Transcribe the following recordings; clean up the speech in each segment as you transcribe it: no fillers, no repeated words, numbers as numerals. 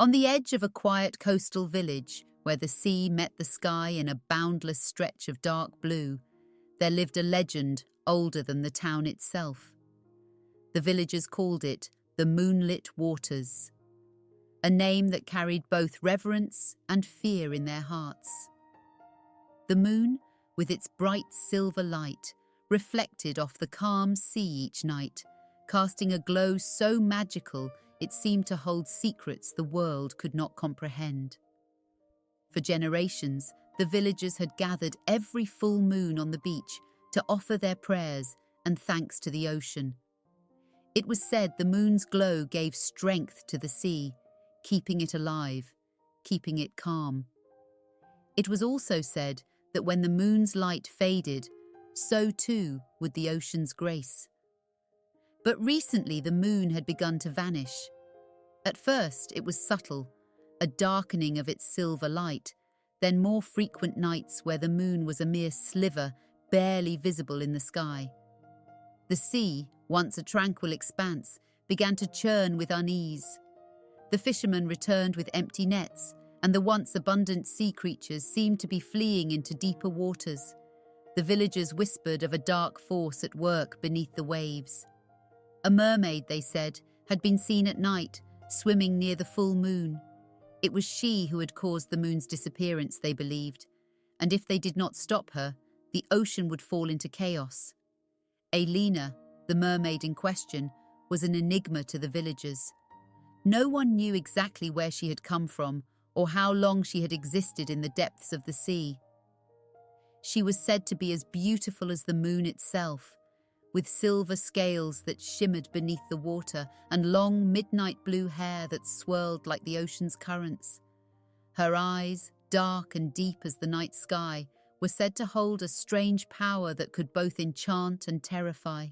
On the edge of a quiet coastal village, where the sea met the sky in a boundless stretch of dark blue, there lived a legend older than the town itself. The villagers called it the Moonlit Waters, a name that carried both reverence and fear in their hearts. The moon, with its bright silver light, reflected off the calm sea each night, casting a glow so magical it seemed to hold secrets the world could not comprehend. For generations, the villagers had gathered every full moon on the beach to offer their prayers and thanks to the ocean. It was said the moon's glow gave strength to the sea, keeping it alive, keeping it calm. It was also said that when the moon's light faded, so too would the ocean's grace. But recently the moon had begun to vanish. At first it was subtle, a darkening of its silver light, then more frequent nights where the moon was a mere sliver, barely visible in the sky. The sea, once a tranquil expanse, began to churn with unease. The fishermen returned with empty nets, and the once abundant sea creatures seemed to be fleeing into deeper waters. The villagers whispered of a dark force at work beneath the waves. A mermaid, they said, had been seen at night, swimming near the full moon. It was she who had caused the moon's disappearance, they believed, and if they did not stop her, the ocean would fall into chaos. Aelina, the mermaid in question, was an enigma to the villagers. No one knew exactly where she had come from or how long she had existed in the depths of the sea. She was said to be as beautiful as the moon itself, with silver scales that shimmered beneath the water and long midnight blue hair that swirled like the ocean's currents. Her eyes, dark and deep as the night sky, were said to hold a strange power that could both enchant and terrify.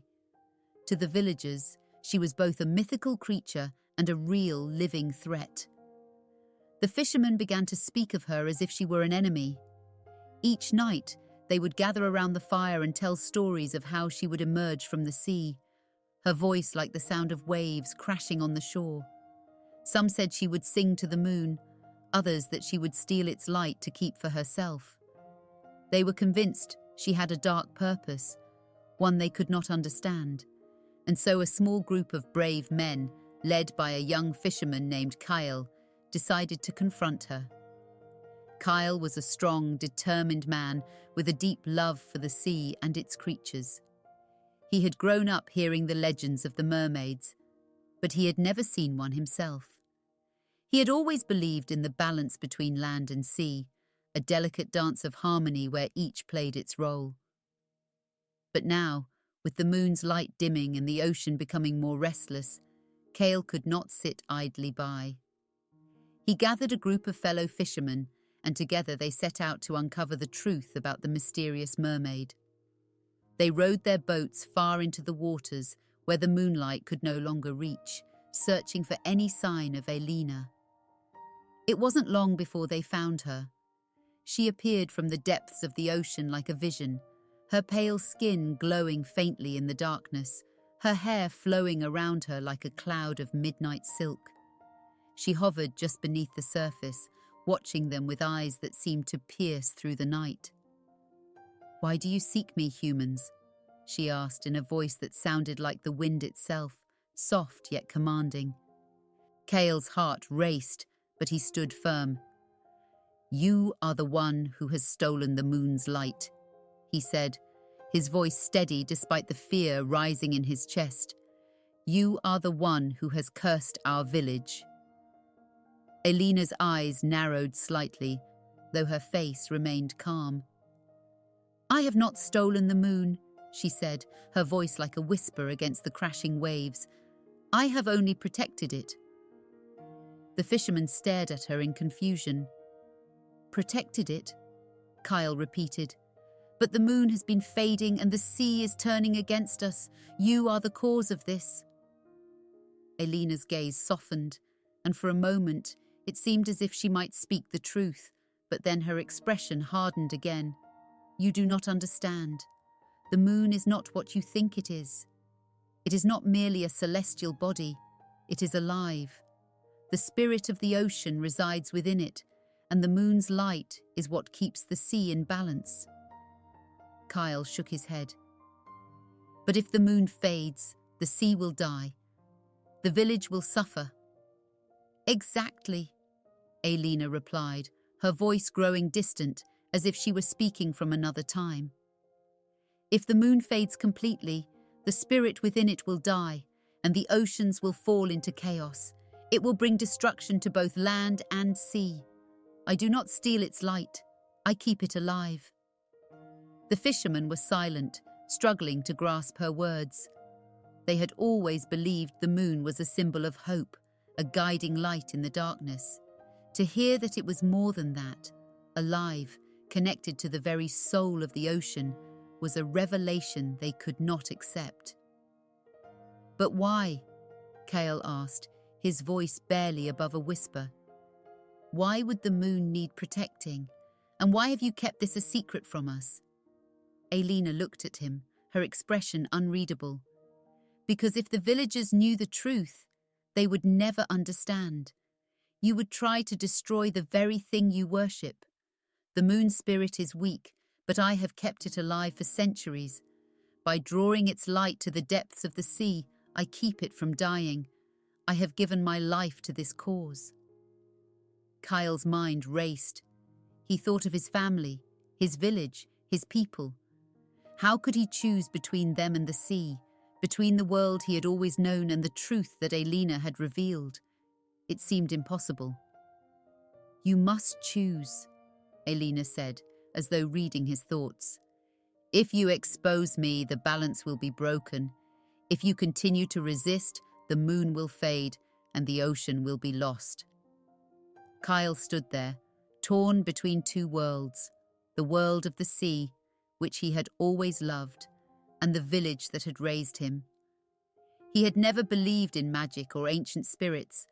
To the villagers, she was both a mythical creature and a real living threat. The fishermen began to speak of her as if she were an enemy. Each night, they would gather around the fire and tell stories of how she would emerge from the sea, her voice like the sound of waves crashing on the shore. Some said she would sing to the moon, others that she would steal its light to keep for herself. They were convinced she had a dark purpose, one they could not understand, and so a small group of brave men, led by a young fisherman named Kael, decided to confront her. Kael was a strong, determined man with a deep love for the sea and its creatures. He had grown up hearing the legends of the mermaids, but he had never seen one himself. He had always believed in the balance between land and sea, a delicate dance of harmony where each played its role. But now, with the moon's light dimming and the ocean becoming more restless, Kael could not sit idly by. He gathered a group of fellow fishermen, and together they set out to uncover the truth about the mysterious mermaid. They rowed their boats far into the waters where the moonlight could no longer reach, searching for any sign of Aelina. It wasn't long before they found her. She appeared from the depths of the ocean like a vision, her pale skin glowing faintly in the darkness, her hair flowing around her like a cloud of midnight silk. She hovered just beneath the surface, watching them with eyes that seemed to pierce through the night. "Why do you seek me, humans?" she asked in a voice that sounded like the wind itself, soft yet commanding. Kael's heart raced, but he stood firm. "You are the one who has stolen the moon's light," he said, his voice steady despite the fear rising in his chest. "You are the one who has cursed our village." Aelina's eyes narrowed slightly, though her face remained calm. "I have not stolen the moon," she said, her voice like a whisper against the crashing waves. "I have only protected it." The fisherman stared at her in confusion. "Protected it?" Kael repeated. "But the moon has been fading and the sea is turning against us. You are the cause of this." Aelina's gaze softened, and for a moment it seemed as if she might speak the truth, but then her expression hardened again. "You do not understand. The moon is not what you think it is. It is not merely a celestial body. It is alive. The spirit of the ocean resides within it, and the moon's light is what keeps the sea in balance. Kael shook his head. But if the moon fades, the sea will die. The village will suffer. Exactly, Aelina replied, her voice growing distant, as if she were speaking from another time. If the moon fades completely, the spirit within it will die, and the oceans will fall into chaos. It will bring destruction to both land and sea. I do not steal its light. I keep it alive. The fisherman was silent, struggling to grasp her words. They had always believed the moon was a symbol of hope, a guiding light in the darkness. To hear that it was more than that, alive, connected to the very soul of the ocean, was a revelation they could not accept. But why? Kael asked, his voice barely above a whisper. Why would the moon need protecting? And why have you kept this a secret from us? Aelina looked at him, her expression unreadable. Because if the villagers knew the truth, they would never understand. You would try to destroy the very thing you worship. The moon spirit is weak, but I have kept it alive for centuries. By drawing its light to the depths of the sea, I keep it from dying. I have given my life to this cause. Kael's mind raced. He thought of his family, his village, his people. How could he choose between them and the sea, between the world he had always known and the truth that Aelina had revealed? It seemed impossible. You must choose, Aelina said, as though reading his thoughts. If you expose me, the balance will be broken. If you continue to resist, the moon will fade and the ocean will be lost. Kael stood there, torn between two worlds, the world of the sea, which he had always loved, and the village that had raised him. He had never believed in magic or ancient spirits,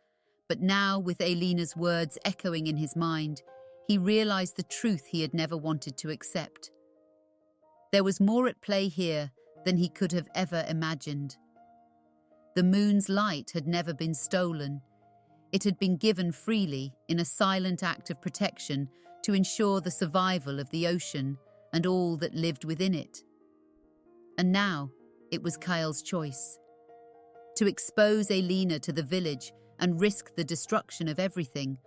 but now, with Aelina's words echoing in his mind, he realized the truth he had never wanted to accept. There was more at play here than he could have ever imagined. The moon's light had never been stolen. It had been given freely in a silent act of protection to ensure the survival of the ocean and all that lived within it. And now it was Kael's choice. To expose Aelina to the village and risk the destruction of everything,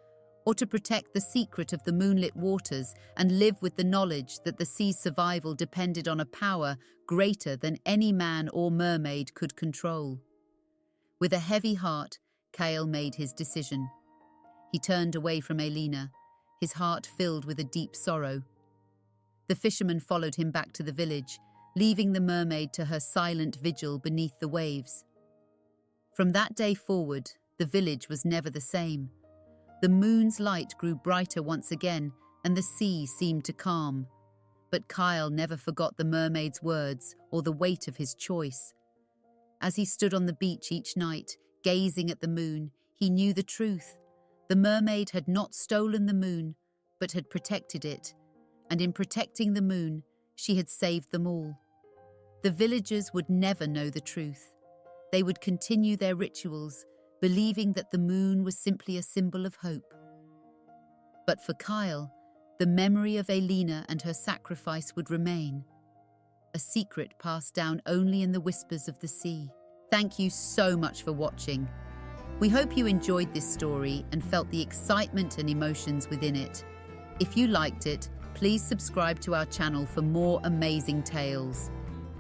or to protect the secret of the Moonlit Waters and live with the knowledge that the sea's survival depended on a power greater than any man or mermaid could control. With a heavy heart, Kael made his decision. He turned away from Aelina, his heart filled with a deep sorrow. The fisherman followed him back to the village, leaving the mermaid to her silent vigil beneath the waves. From that day forward, the village was never the same. The moon's light grew brighter once again, and the sea seemed to calm. But Kael never forgot the mermaid's words or the weight of his choice. As he stood on the beach each night, gazing at the moon, he knew the truth. The mermaid had not stolen the moon, but had protected it, and in protecting the moon, she had saved them all. The villagers would never know the truth. They would continue their rituals, believing that the moon was simply a symbol of hope. But for Kael, the memory of Aelina and her sacrifice would remain, a secret passed down only in the whispers of the sea. Thank you so much for watching. We hope you enjoyed this story and felt the excitement and emotions within it. If you liked it, please subscribe to our channel for more amazing tales.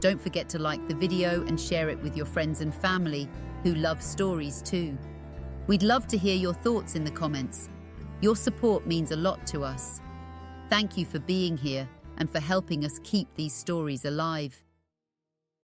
Don't forget to like the video and share it with your friends and family who love stories too. We'd love to hear your thoughts in the comments. Your support means a lot to us. Thank you for being here and for helping us keep these stories alive.